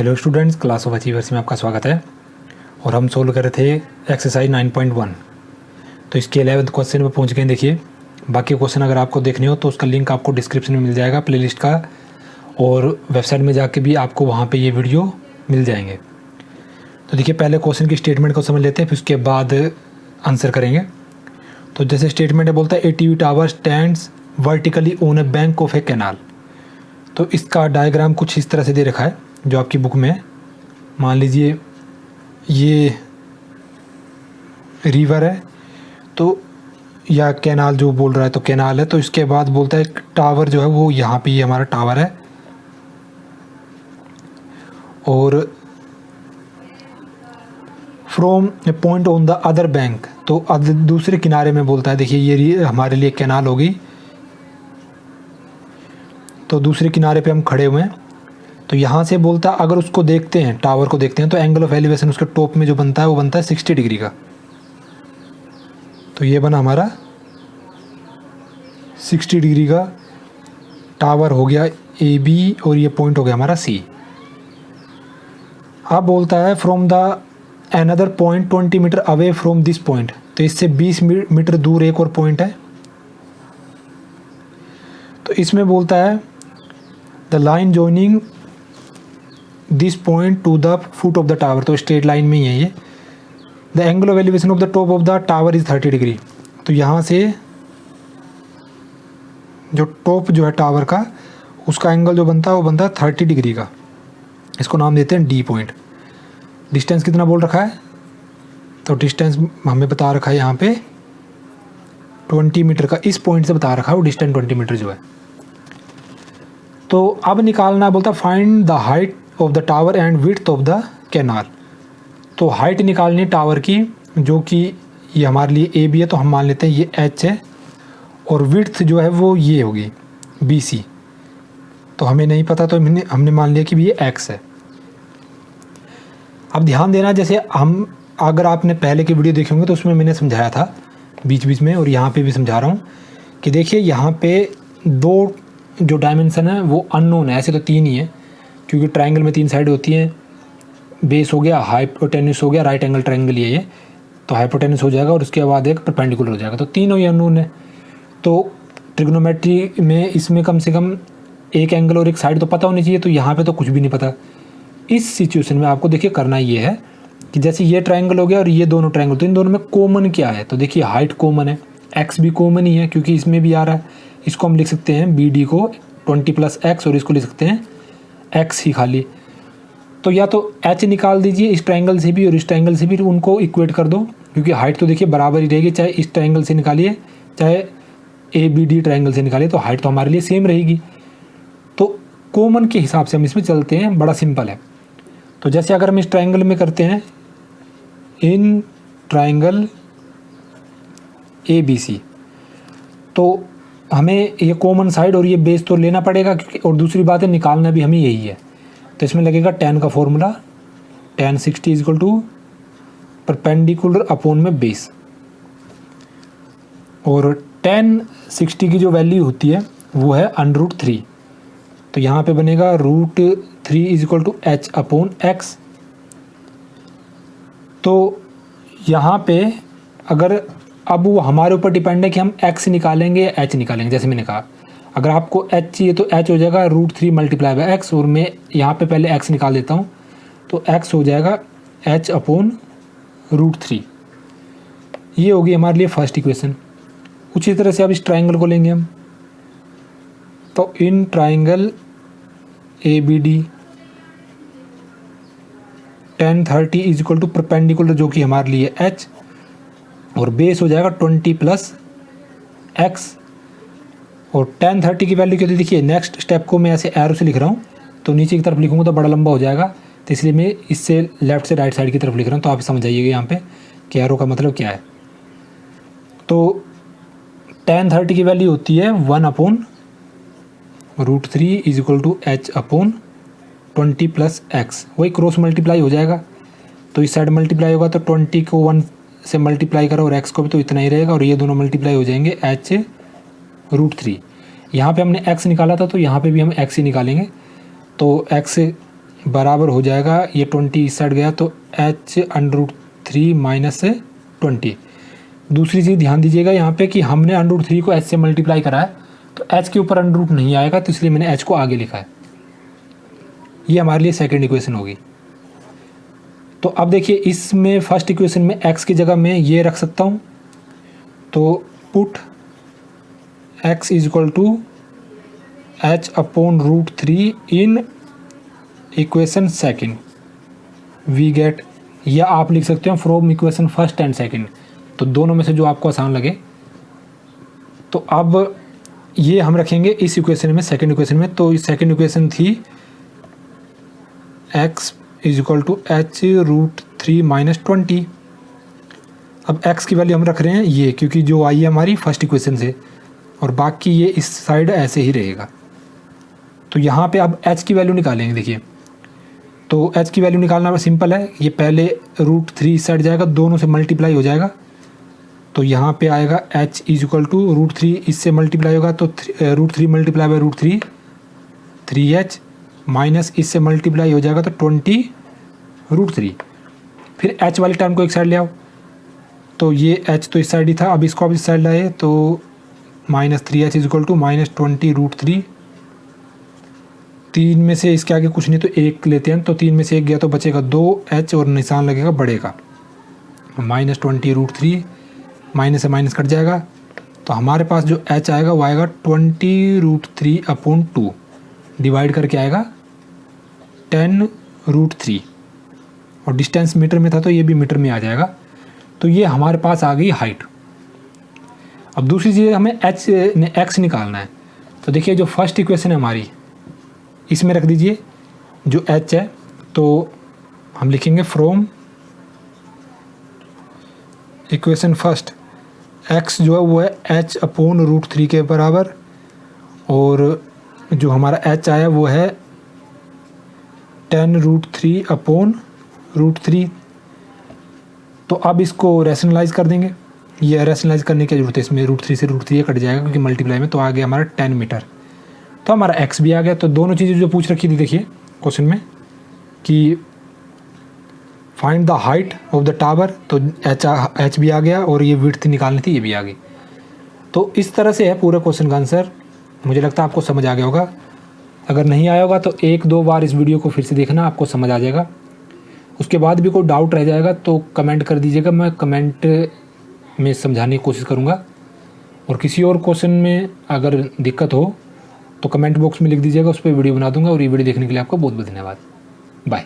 Hello students, class of achievers में आपका स्वागत है। और हम सोल्व कर रहे थे एक्सरसाइज 9.1। तो इसके 11th क्वेश्चन में पहुंच गए। देखिए, बाकी क्वेश्चन अगर आपको देखने हो तो उसका लिंक आपको डिस्क्रिप्शन में मिल जाएगा प्लेलिस्ट का, और वेबसाइट में जाके भी आपको वहां पे ये वीडियो मिल जाएंगे। तो देखिए, पहले क्वेश्चन की स्टेटमेंट को समझ लेते हैं, फिर उसके बाद आंसर करेंगे। तो जैसे स्टेटमेंट है, बोलता है a TV tower stands vertically on a bank of a canal. तो इसका डायग्राम कुछ इस तरह से दे रखा है जो आपकी बुक में है। मान लीजिए ये रिवर है, तो या कैनाल जो बोल रहा है तो कैनाल है। तो इसके बाद बोलता है टावर जो है वो यहाँ पे ये हमारा टावर है, और from A point on the other bank, तो दूसरे किनारे में बोलता है। देखिए, ये हमारे लिए कैनाल होगी, तो दूसरे किनारे पे हम खड़े हुए हैं। तो यहाँ से बोलता है अगर उसको देखते हैं, टावर को देखते हैं, तो एंगल ऑफ एलिवेशन उसके टॉप में जो बनता है वो बनता है 60 डिग्री का। तो ये बना हमारा 60 डिग्री का टावर हो गया ए बी, और ये पॉइंट हो गया हमारा सी। अब बोलता है from the another point 20 metre away from this point. तो इससे 20 मीटर दूर एक और पॉइंट है। तो इसमें बोलता है the line joining this point two the foot of the tower. तो स्ट्रेट लाइन में ही है ये। The angle of elevation of the top of the tower is 30 degree. तो यहाँ से जो टॉप जो है टावर का, उसका एंगल जो बनता है वो बनता है 30 डिग्री का। इसको नाम देते हैं डी पॉइंट। डिस्टेंस कितना बोल रखा है, तो डिस्टेंस हमें बता रखा है यहाँ पे 20 मीटर का। इस पॉइंट से बता रखा है वो डिस्टेंस 20 मीटर जो है। तो अब निकालना बोलता find the height of the tower and width of the canal. तो हाइट निकालनी टावर की, जो कि ये हमारे लिए ए बी है, तो हम मान लेते हैं ये एच है, और विड्थ जो है वो ये होगी बी सी। तो हमें नहीं पता, तो हमने मान लिया कि ये एक्स है। अब ध्यान देना, जैसे हम अगर आपने पहले की वीडियो देखे होंगे तो उसमें मैंने समझाया था बीच बीच में, और यहाँ पे भी समझा रहा हूँ कि देखिए यहाँ पे दो जो डायमेंशन है वो अननोन है। ऐसे तो तीन ही है, क्योंकि ट्रायंगल में 3 साइड होती हैं। बेस हो गया, हाइपोटेन्यूस हो गया, राइट एंगल ट्रायंगल ये, तो हाइपोटेन्यूस हो जाएगा और उसके बाद एक परपेंडिकुलर हो जाएगा। तो तीनों ही अननोन है। तो ट्रिग्नोमेट्री में इसमें कम से कम एक एंगल और एक साइड तो पता होनी चाहिए। तो यहाँ पे तो कुछ भी नहीं पता। इस सिचुएशन में आपको देखिए करना ये है कि जैसे ये ट्रायंगल हो गया और ये दोनों ट्रायंगल, तो इन दोनों में कॉमन क्या है। तो देखिए हाइट कॉमन है, एक्स भी कॉमन ही है क्योंकि इसमें भी आ रहा है। इसको हम लिख सकते हैं बी डी को 20 + x, और इसको लिख सकते हैं x ही खाली। तो या तो h निकाल दीजिए इस ट्रायंगल से भी और इस ट्रायंगल से भी, उनको इक्वेट कर दो, क्योंकि हाइट तो देखिए बराबर ही रहेगी, चाहे इस ट्रायंगल से निकालिए चाहे ए बी डी ट्रायंगल से निकालिए, तो हाइट तो हमारे लिए सेम रहेगी। तो कॉमन के हिसाब से हम इसमें चलते हैं, बड़ा सिंपल है। तो जैसे अगर हम इस ट्रायंगल में करते हैं इन ट्रायंगल ए बी सी, तो हमें ये कॉमन साइड और ये बेस तो लेना पड़ेगा, क्योंकि और दूसरी बात है निकालना भी हमें यही है। तो इसमें लगेगा tan का फॉर्मूला, tan 60 = परपेंडिकुलर अपॉन में बेस। और tan 60 की जो वैल्यू होती है वो है √3। तो यहाँ पे बनेगा √3 = h/x। तो यहाँ पे अगर अब वो हमारे ऊपर डिपेंड है कि हम x निकालेंगे या h निकालेंगे। जैसे मैंने कहा, अगर आपको h चाहिए तो h हो जाएगा √3 × x, और मैं यहाँ पे पहले x निकाल देता हूँ। तो x हो जाएगा h/√3। ये होगी हमारे लिए फर्स्ट इक्वेशन। उसी तरह से अब इस ट्रायंगल को लेंगे हम। तो in triangle A B D tan 30 = perpendicular, जो कि हमारे लिए h, और बेस हो जाएगा 20 + x। और tan 30 की वैल्यू क्या होती है, देखिए नेक्स्ट स्टेप को मैं ऐसे एरो से लिख रहा हूँ, तो नीचे की तरफ लिखूँगा तो बड़ा लंबा हो जाएगा, तो इसलिए मैं इससे लेफ्ट से राइट साइड की तरफ लिख रहा हूँ। तो आप समझ जाइएगा यहाँ पे कि एरो का मतलब क्या है। तो tan 30 की वैल्यू होती है 1/√3 = h/20 + x। वही क्रॉस मल्टीप्लाई हो जाएगा, तो इस साइड मल्टीप्लाई होगा तो 20 को 1 से मल्टीप्लाई करो और x को भी, तो इतना ही रहेगा, और ये दोनों मल्टीप्लाई हो जाएंगे h√3। यहाँ पे हमने x निकाला था, तो यहाँ पे भी हम x ही निकालेंगे। तो x बराबर हो जाएगा, ये 20 इस साइड गया तो h√3 माइनस 20। दूसरी चीज़ ध्यान दीजिएगा यहाँ पे कि हमने √3 को h से मल्टीप्लाई करा है, तो h के ऊपर √ नहीं आएगा, तो इसलिए मैंने h को आगे लिखा है। ये हमारे लिए सेकंड इक्वेशन होगी। तो अब देखिए इसमें फर्स्ट इक्वेशन में x की जगह मैं ये रख सकता हूँ, तो put x is equal to h/√3 in equation second we get, या आप लिख सकते हो from equation first and second, तो दोनों में से जो आपको आसान लगे। तो अब ये हम रखेंगे इस इक्वेशन में, सेकंड इक्वेशन में। तो इस सेकंड इक्वेशन थी x is equal to h√3 minus 20। अब x की वैल्यू हम रख रहे हैं ये, क्योंकि जो आई है हमारी फर्स्ट इक्वेशन से, और बाकी ये इस साइड ऐसे ही रहेगा। तो यहाँ पे अब h की वैल्यू निकालेंगे। देखिए तो h की वैल्यू निकालना सिंपल है, ये पहले √3 इस साइड जाएगा, दोनों से मल्टीप्लाई हो जाएगा, तो यहाँ पे आएगा h इज इक्वल टू √3 इससे मल्टीप्लाई होगा, तो √3 मल्टीप्लाई बाई √3 3h माइनस इससे मल्टीप्लाई हो जाएगा तो 20√3। फिर h वाली टर्म को एक साइड ले आओ, तो ये h तो इस साइड ही था, अब इसको अब इस साइड लाए तो minus 3h is equal to minus 20√3। 3 में से इसके आगे कुछ नहीं तो 1 लेते हैं, तो 3 में से 1 गया तो बचेगा 2h और निशान लगेगा बड़े का, माइनस 20√3, माइनस से माइनस कट जाएगा, तो हमारे पास जो h आएगा वो आएगा 20√3/2 डिवाइड करके आएगा 10√3, और डिस्टेंस मीटर में था तो ये भी मीटर में आ जाएगा। तो ये हमारे पास आ गई हाइट। अब दूसरी चीज़ हमें x निकालना है। तो देखिए जो फर्स्ट इक्वेशन है हमारी, इसमें रख दीजिए जो h है, तो हम लिखेंगे फ्रॉम इक्वेशन फर्स्ट x जो है वो है h/√3 के बराबर, और जो हमारा h आया वो है 10√3/√3। तो अब इसको रैशनलाइज कर देंगे, ये रैशनलाइज करने की जरूरत है, इसमें √3 से √3 कट जाएगा क्योंकि मल्टीप्लाई में, तो आ गया हमारा 10 मीटर। तो हमारा x भी आ गया। तो दोनों चीज़ें जो पूछ रखी थी देखिए क्वेश्चन में कि find the height of the tower, तो h भी आ गया, और ये विड्थ निकालनी थी, ये भी आ गई। तो इस तरह से है पूरा क्वेश्चन का आंसर। मुझे लगता है आपको समझ आ गया होगा। अगर नहीं आया होगा तो 1-2 बार इस वीडियो को फिर से देखना, आपको समझ आ जाएगा। उसके बाद भी कोई डाउट रह जाएगा तो कमेंट कर दीजिएगा, मैं कमेंट में समझाने की कोशिश करूँगा। और किसी और क्वेश्चन में अगर दिक्कत हो तो कमेंट बॉक्स में लिख दीजिएगा, उस पर वीडियो बना दूंगा। और ये वीडियो देखने के लिए आपका बहुत बहुत धन्यवाद। बाय।